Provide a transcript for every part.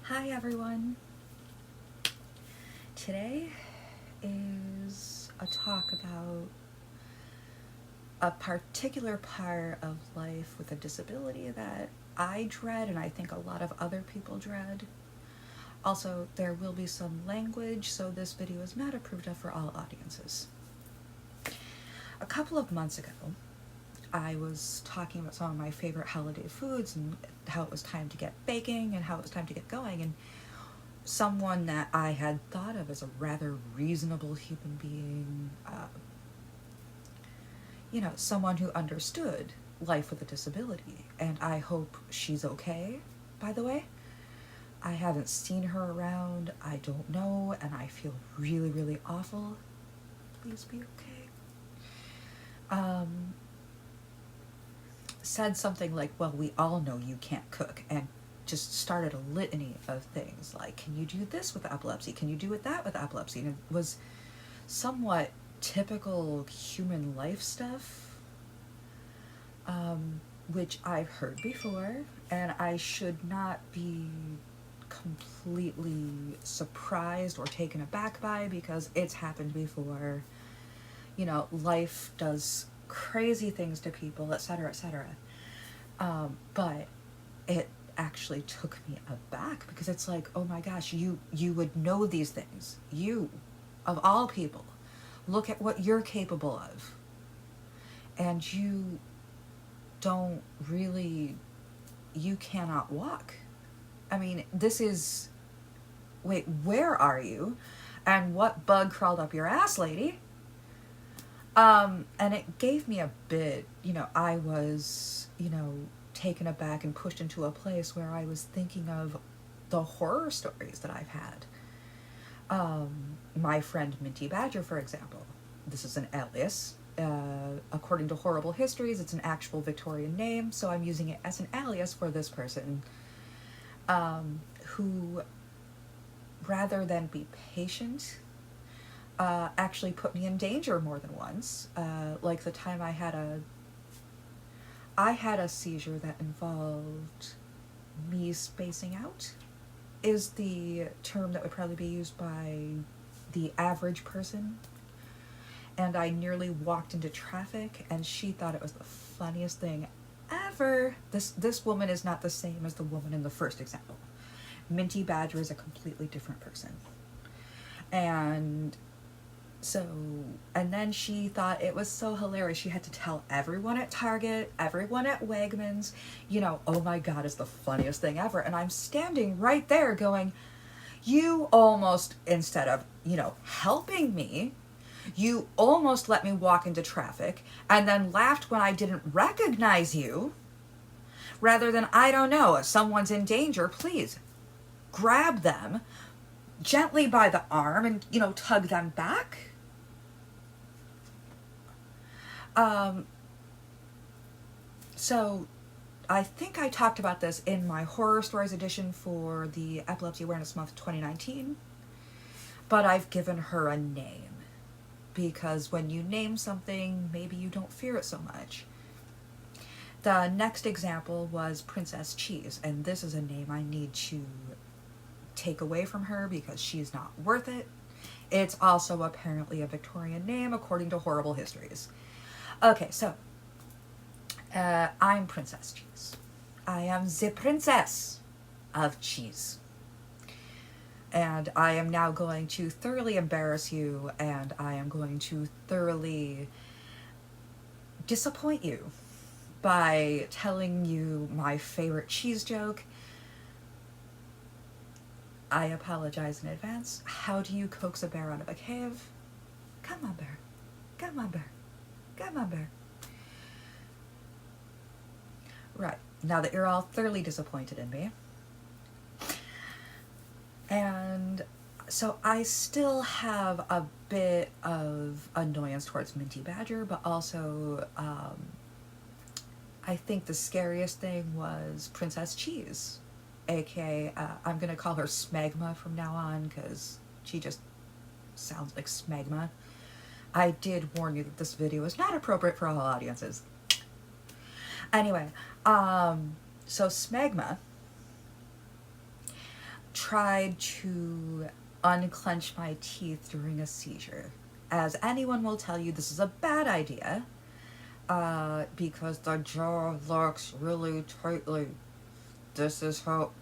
Hi everyone. Today is a talk about a particular part of life with a disability that I dread and I think a lot of other people dread. Also, there will be some language, so this video is not approved of for all audiences. A couple of months ago, I was talking about some of my favorite holiday foods and how it was time to get baking and how it was time to get going, and someone that I had thought of as a rather reasonable human being, someone who understood life with a disability, and I hope she's okay, by the way. I haven't seen her around, I don't know, and I feel really, really awful. Please be okay. Said something like, well, we all know you can't cook, and just started a litany of things like, can you do this with epilepsy? Can you do that with epilepsy? And it was somewhat typical human life stuff, which I've heard before, and I should not be completely surprised or taken aback by, because it's happened before. Life does crazy things to people, etc., etc. But it actually took me aback, because it's like, oh my gosh, you would know these things. You, of all people, look at what you're capable of, and you don't really, you cannot walk. I mean, this is, wait, where are you? And what bug crawled up your ass, lady? And it gave me a bit, I was, taken aback and pushed into a place where I was thinking of the horror stories that I've had. My friend Minty Badger, for example. This is an alias. According to Horrible Histories, it's an actual Victorian name, so I'm using it as an alias for this person, who, rather than be patient, actually put me in danger more than once. Like the time I had a seizure that involved me spacing out, is the term that would probably be used by the average person. And I nearly walked into traffic, and she thought it was the funniest thing ever. This woman is not the same as the woman in the first example. Minty Badger is a completely different person. And then she thought it was so hilarious. She had to tell everyone at Target, everyone at Wegmans, oh my God, it's the funniest thing ever. And I'm standing right there going, you almost, instead of, helping me, you almost let me walk into traffic and then laughed when I didn't recognize you, rather than, I don't know, if someone's in danger, please grab them gently by the arm and, tug them back. So I think I talked about this in my Horror Stories edition for the Epilepsy Awareness Month 2019, but I've given her a name, because when you name something, maybe you don't fear it so much. The next example was Princess Cheese, and this is a name I need to take away from her because she's not worth it. It's also apparently a Victorian name according to Horrible Histories. Okay, so I'm Princess Cheese. I am the princess of cheese. And I am now going to thoroughly embarrass you, and I am going to thoroughly disappoint you by telling you my favorite cheese joke. I apologize in advance. How do you coax a bear out of a cave? Come on, bear. Come on, bear. Come on, bear. Right. Now that you're all thoroughly disappointed in me. And so I still have a bit of annoyance towards Minty Badger, but also I think the scariest thing was Princess Cheese. aka, I'm going to call her Smegma from now on, because she just sounds like Smegma. I did warn you that this video is not appropriate for all audiences. Anyway, so Smegma tried to unclench my teeth during a seizure. As anyone will tell you, this is a bad idea because the jaw locks really tightly. This is how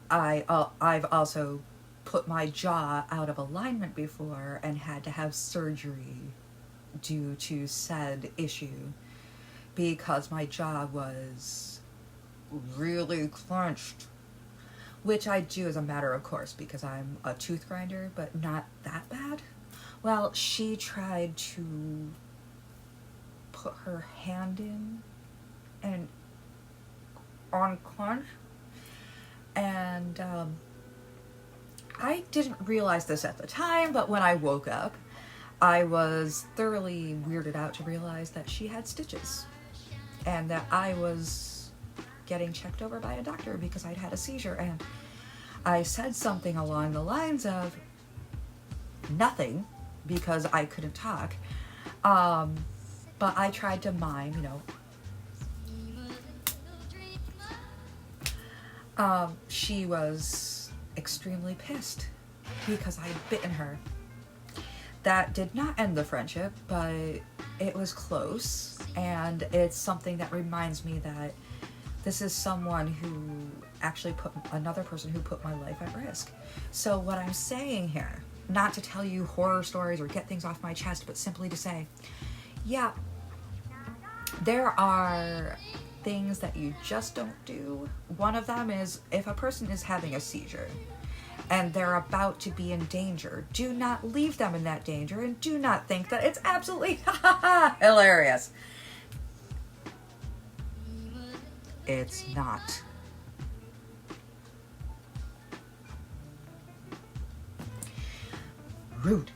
I've also put my jaw out of alignment before and had to have surgery due to said issue because my jaw was really clenched, which I do as a matter of course because I'm a tooth grinder, but not that bad. Well, she tried to put her hand in and unclench, and I didn't realize this at the time, but when I woke up, I was thoroughly weirded out to realize that she had stitches and that I was getting checked over by a doctor because I'd had a seizure. And I said something along the lines of nothing because I couldn't talk. But I tried to mime, she was extremely pissed because I had bitten her. That did not end the friendship, but it was close, and it's something that reminds me that this is someone who actually put another person who put my life at risk. So what I'm saying here, not to tell you horror stories or get things off my chest, but simply to say, yeah, there are things that you just don't do. One of them is if a person is having a seizure and they're about to be in danger, do not leave them in that danger and do not think that it's absolutely hilarious. It's not. Rude.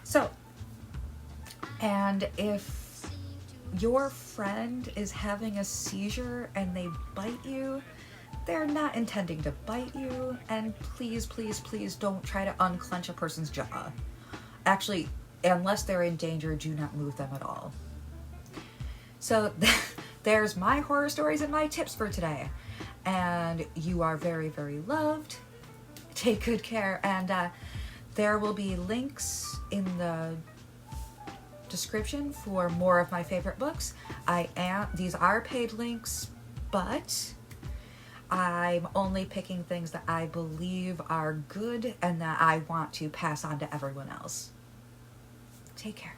So, and if your friend is having a seizure and they bite you, they're not intending to bite you, and please, please, please don't try to unclench a person's jaw. Actually, unless they're in danger, do not move them at all. So there's my horror stories and my tips for today. And you are very, very loved. Take good care, and there will be links in the description for more of my favorite books. These are paid links, but I'm only picking things that I believe are good and that I want to pass on to everyone else. Take care.